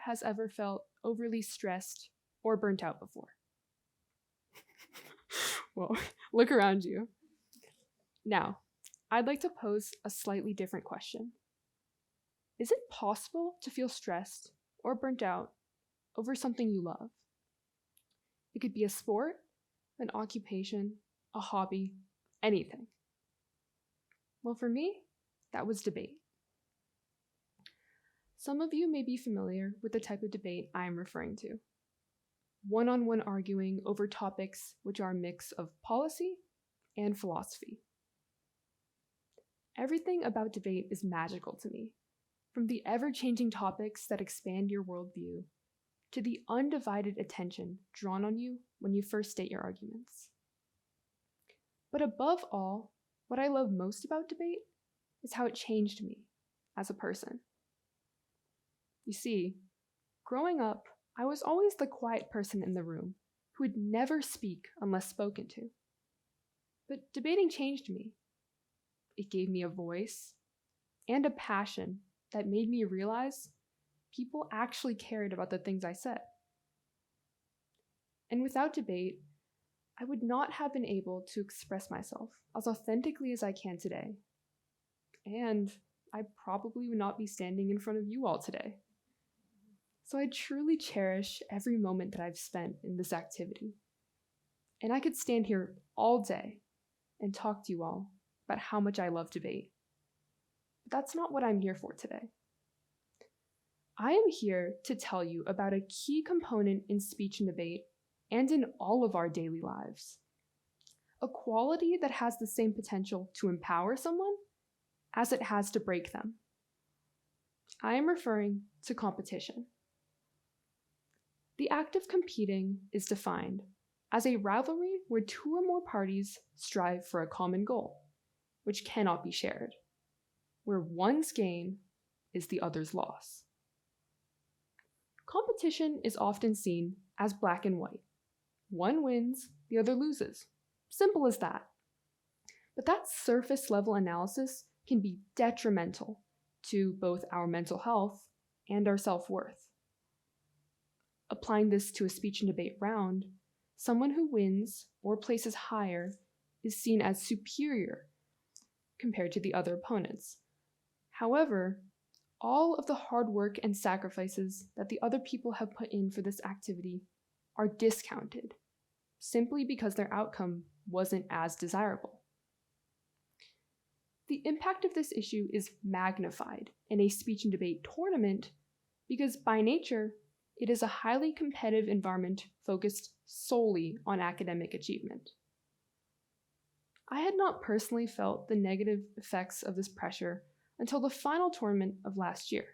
has ever felt overly stressed or burnt out before? Well, look around you. Now, I'd like to pose a slightly different question. Is it possible to feel stressed or burnt out over something you love? It could be a sport, an occupation, a hobby, anything. Well, for me, that was debate. Some of you may be familiar with the type of debate I am referring to. One-on-one arguing over topics which are a mix of policy and philosophy. Everything about debate is magical to me, from the ever-changing topics that expand your worldview to the undivided attention drawn on you when you first state your arguments. But above all, what I love most about debate is how it changed me as a person. You see, growing up, I was always the quiet person in the room who would never speak unless spoken to. But debating changed me. It gave me a voice and a passion that made me realize people actually cared about the things I said. And without debate, I would not have been able to express myself as authentically as I can today. And I probably would not be standing in front of you all today. So I truly cherish every moment that I've spent in this activity. And I could stand here all day and talk to you all about how much I love debate. But that's not what I'm here for today. I am here to tell you about a key component in speech and debate and in all of our daily lives. A quality that has the same potential to empower someone as it has to break them. I am referring to competition. The act of competing is defined as a rivalry where two or more parties strive for a common goal, which cannot be shared, where one's gain is the other's loss. Competition is often seen as black and white. One wins, the other loses. Simple as that. But that surface level analysis can be detrimental to both our mental health and our self-worth. Applying this to a speech and debate round, someone who wins or places higher is seen as superior compared to the other opponents. However, all of the hard work and sacrifices that the other people have put in for this activity are discounted, simply because their outcome wasn't as desirable. The impact of this issue is magnified in a speech and debate tournament because by nature, it is a highly competitive environment focused solely on academic achievement. I had not personally felt the negative effects of this pressure until the final tournament of last year.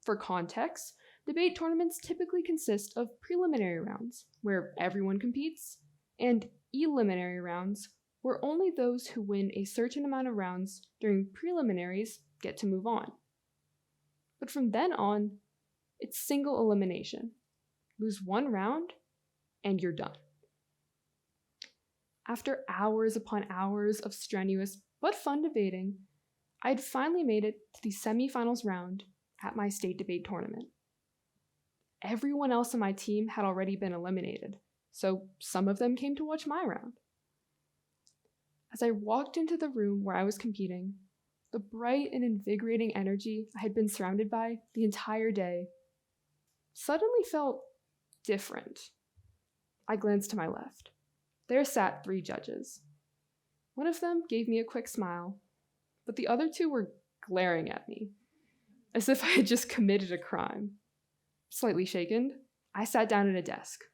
For context, debate tournaments typically consist of preliminary rounds, where everyone competes, and eliminary rounds, where only those who win a certain amount of rounds during preliminaries get to move on. But from then on, it's single elimination. Lose one round, and you're done. After hours upon hours of strenuous but fun debating, I had finally made it to the semifinals round at my state debate tournament. Everyone else on my team had already been eliminated, so some of them came to watch my round. As I walked into the room where I was competing, the bright and invigorating energy I had been surrounded by the entire day suddenly felt different. I glanced to my left. There sat 3 judges. One of them gave me a quick smile, but the other 2 were glaring at me, as if I had just committed a crime. Slightly shaken, I sat down at a desk,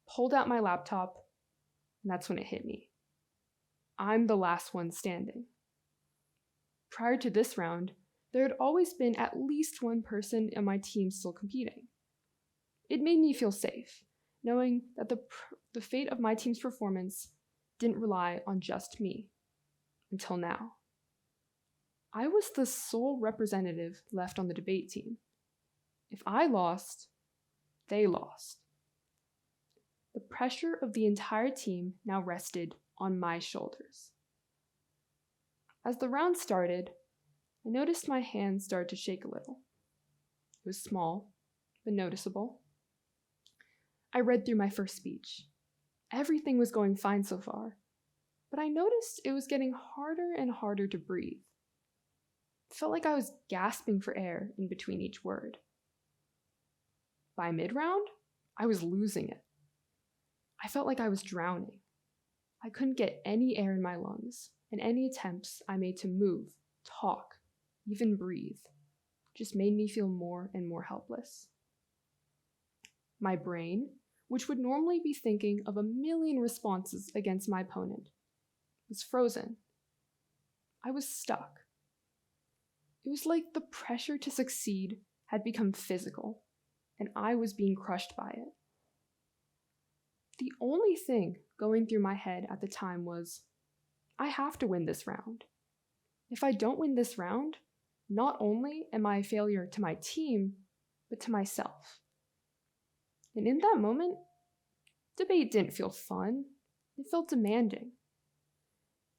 pulled out my laptop, and that's when it hit me. I'm the last one standing. Prior to this round, there had always been at least one person in my team still competing. It made me feel safe, knowing that the fate of my team's performance didn't rely on just me, until now. I was the sole representative left on the debate team. If I lost, they lost. The pressure of the entire team now rested on my shoulders. As the round started, I noticed my hands start to shake a little. It was small, but noticeable. I read through my first speech. Everything was going fine so far, but I noticed it was getting harder and harder to breathe. It felt like I was gasping for air in between each word. By mid-round, I was losing it. I felt like I was drowning. I couldn't get any air in my lungs, and any attempts I made to move, talk, even breathe, just made me feel more and more helpless. My brain, which would normally be thinking of a million responses against my opponent, was frozen. I was stuck. It was like the pressure to succeed had become physical, and I was being crushed by it. The only thing going through my head at the time was, I have to win this round. If I don't win this round, not only am I a failure to my team, but to myself. And in that moment, debate didn't feel fun. It felt demanding.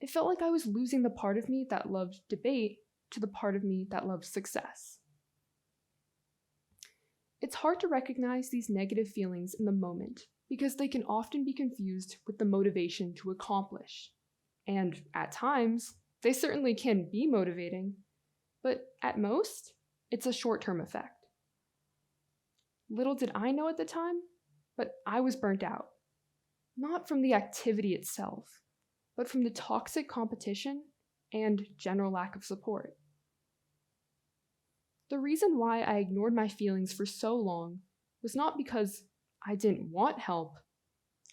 It felt like I was losing the part of me that loved debate to the part of me that loved success. It's hard to recognize these negative feelings in the moment because they can often be confused with the motivation to accomplish. And at times, they certainly can be motivating, but at most, it's a short-term effect. Little did I know at the time, but I was burnt out. Not from the activity itself, but from the toxic competition and general lack of support. The reason why I ignored my feelings for so long was not because I didn't want help.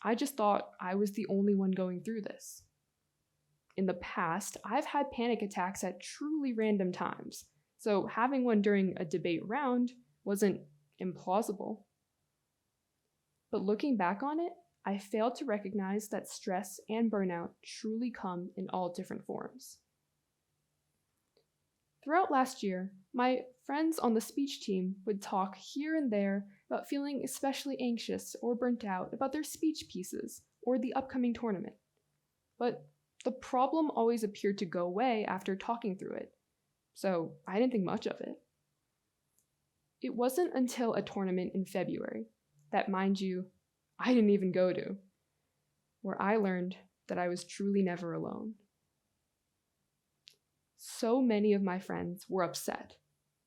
I just thought I was the only one going through this. In the past, I've had panic attacks at truly random times, so having one during a debate round wasn't implausible. But looking back on it, I failed to recognize that stress and burnout truly come in all different forms. Throughout last year, my friends on the speech team would talk here and there about feeling especially anxious or burnt out about their speech pieces or the upcoming tournament. But the problem always appeared to go away after talking through it, so I didn't think much of it. It wasn't until a tournament in February that, mind you, I didn't even go to, where I learned that I was truly never alone. So many of my friends were upset,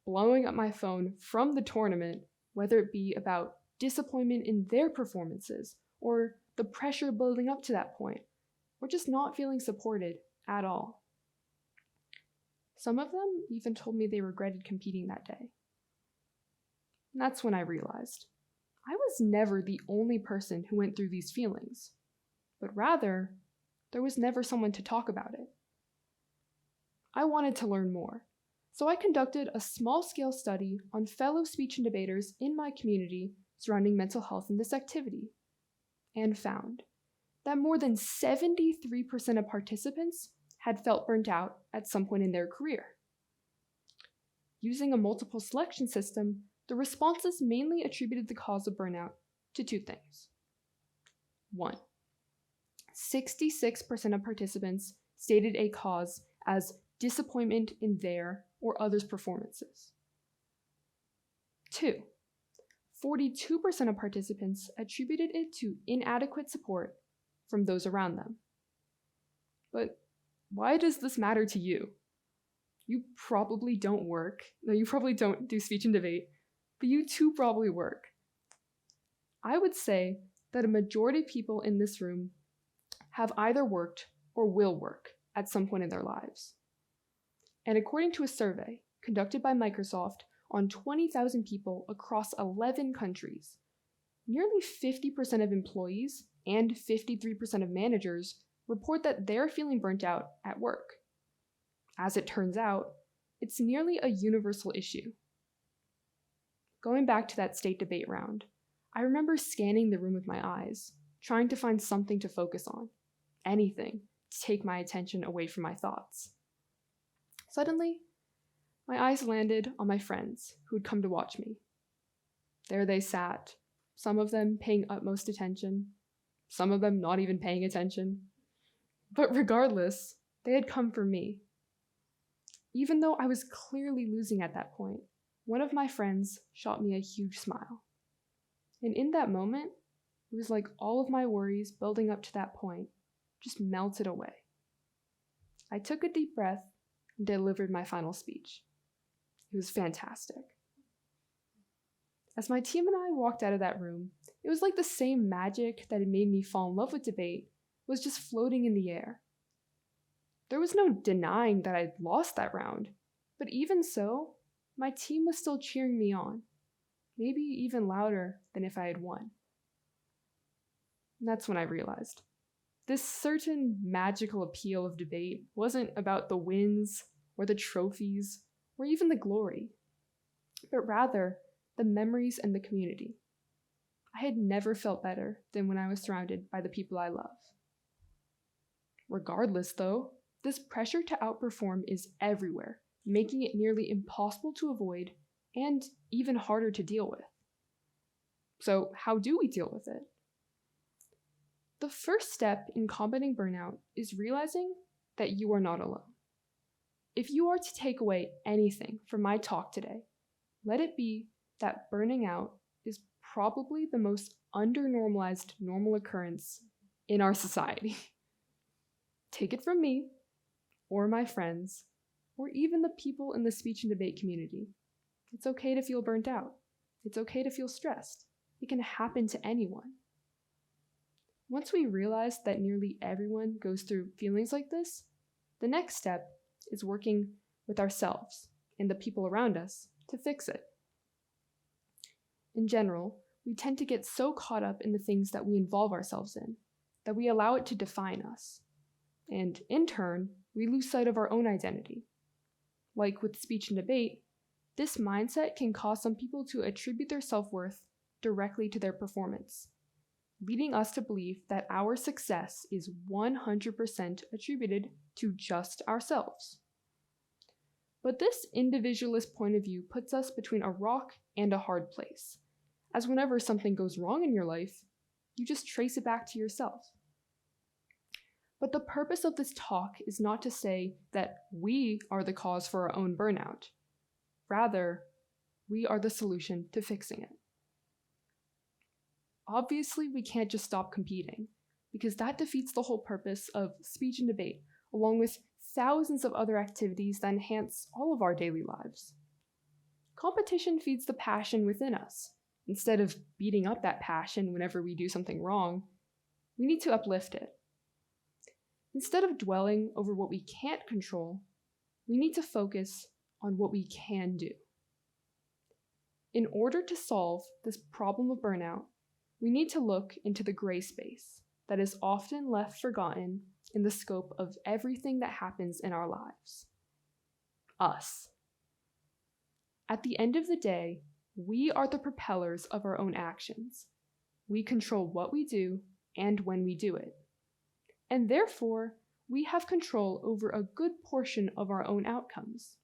blowing up my phone from the tournament, whether it be about disappointment in their performances or the pressure building up to that point, or just not feeling supported at all. Some of them even told me they regretted competing that day. And that's when I realized I was never the only person who went through these feelings, but rather, there was never someone to talk about it. I wanted to learn more, so I conducted a small-scale study on fellow speech and debaters in my community surrounding mental health in this activity, and found that more than 73% of participants had felt burnt out at some point in their career. Using a multiple selection system, the responses mainly attributed the cause of burnout to two things. 1. 66% of participants stated a cause as disappointment in their or others' performances. 2. 42% of participants attributed it to inadequate support from those around them. But why does this matter to you? You probably don't do speech and debate, but you too probably work. I would say that a majority of people in this room have either worked or will work at some point in their lives. And according to a survey conducted by Microsoft on 20,000 people across 11 countries, nearly 50% of employees and 53% of managers report that they're feeling burnt out at work. As it turns out, it's nearly a universal issue. Going back to that state debate round, I remember scanning the room with my eyes, trying to find something to focus on, anything to take my attention away from my thoughts. Suddenly, my eyes landed on my friends who had come to watch me. There they sat, some of them paying utmost attention, some of them not even paying attention. But regardless, they had come for me. Even though I was clearly losing at that point, one of my friends shot me a huge smile. And in that moment, it was like all of my worries building up to that point just melted away. I took a deep breath and delivered my final speech. It was fantastic. As my team and I walked out of that room, it was like the same magic that had made me fall in love with debate was just floating in the air. There was no denying that I'd lost that round, but even so, my team was still cheering me on, maybe even louder than if I had won. And that's when I realized this certain magical appeal of debate wasn't about the wins or the trophies or even the glory, but rather the memories and the community. I had never felt better than when I was surrounded by the people I love. Regardless, though, this pressure to outperform is everywhere, making it nearly impossible to avoid and even harder to deal with. So, how do we deal with it? The first step in combating burnout is realizing that you are not alone. If you are to take away anything from my talk today, let it be that burning out is probably the most under-normalized normal occurrence in our society. Take it from me, or my friends, or even the people in the speech and debate community. It's okay to feel burnt out. It's okay to feel stressed. It can happen to anyone. Once we realize that nearly everyone goes through feelings like this, the next step is working with ourselves and the people around us to fix it. In general, we tend to get so caught up in the things that we involve ourselves in that we allow it to define us. And in turn, we lose sight of our own identity. Like with speech and debate, this mindset can cause some people to attribute their self-worth directly to their performance, leading us to believe that our success is 100% attributed to just ourselves. But this individualist point of view puts us between a rock and a hard place, as whenever something goes wrong in your life, you just trace it back to yourself. But the purpose of this talk is not to say that we are the cause for our own burnout. Rather, we are the solution to fixing it. Obviously, we can't just stop competing, because that defeats the whole purpose of speech and debate, along with thousands of other activities that enhance all of our daily lives. Competition feeds the passion within us. Instead of beating up that passion whenever we do something wrong, we need to uplift it. Instead of dwelling over what we can't control, we need to focus on what we can do. In order to solve this problem of burnout, we need to look into the gray space that is often left forgotten in the scope of everything that happens in our lives. Us. At the end of the day, we are the propellers of our own actions. We control what we do and when we do it. And therefore, we have control over a good portion of our own outcomes.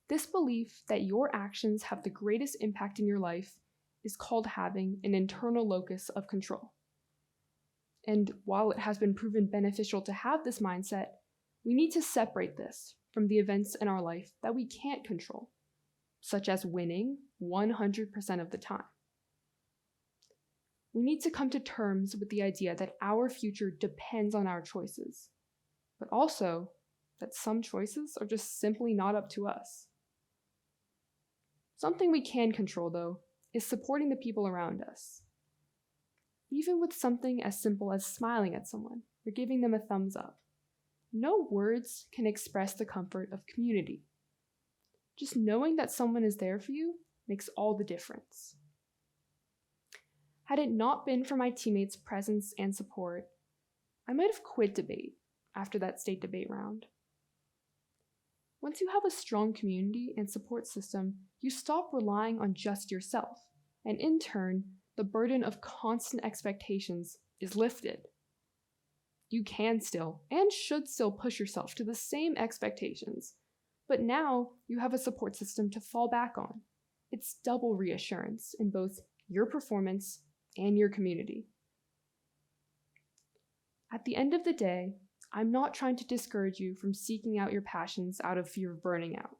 This belief that your actions have the greatest impact in your life is called having an internal locus of control. And while it has been proven beneficial to have this mindset, we need to separate this from the events in our life that we can't control, such as winning 100% of the time. We need to come to terms with the idea that our future depends on our choices, but also that some choices are just simply not up to us. Something we can control, though, is supporting the people around us. Even with something as simple as smiling at someone or giving them a thumbs up, no words can express the comfort of community. Just knowing that someone is there for you makes all the difference. Had it not been for my teammates' presence and support, I might have quit debate after that state debate round. Once you have a strong community and support system, you stop relying on just yourself, and in turn, the burden of constant expectations is lifted. You can still and should still push yourself to the same expectations, but now you have a support system to fall back on. It's double reassurance in both your performance and your community. At the end of the day, I'm not trying to discourage you from seeking out your passions out of fear of burning out.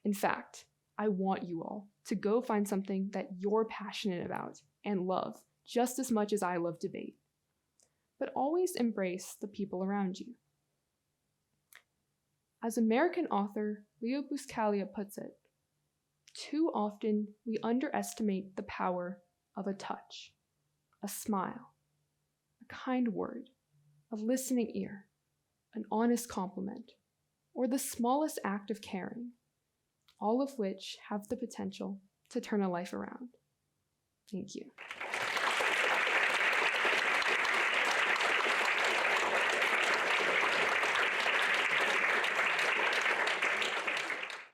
In fact, I want you all to go find something that you're passionate about and love just as much as I love debate. But always embrace the people around you. As American author Leo Buscaglia puts it, too often we underestimate the power of a touch, a smile, a kind word, a listening ear, an honest compliment, or the smallest act of caring, all of which have the potential to turn a life around. Thank you.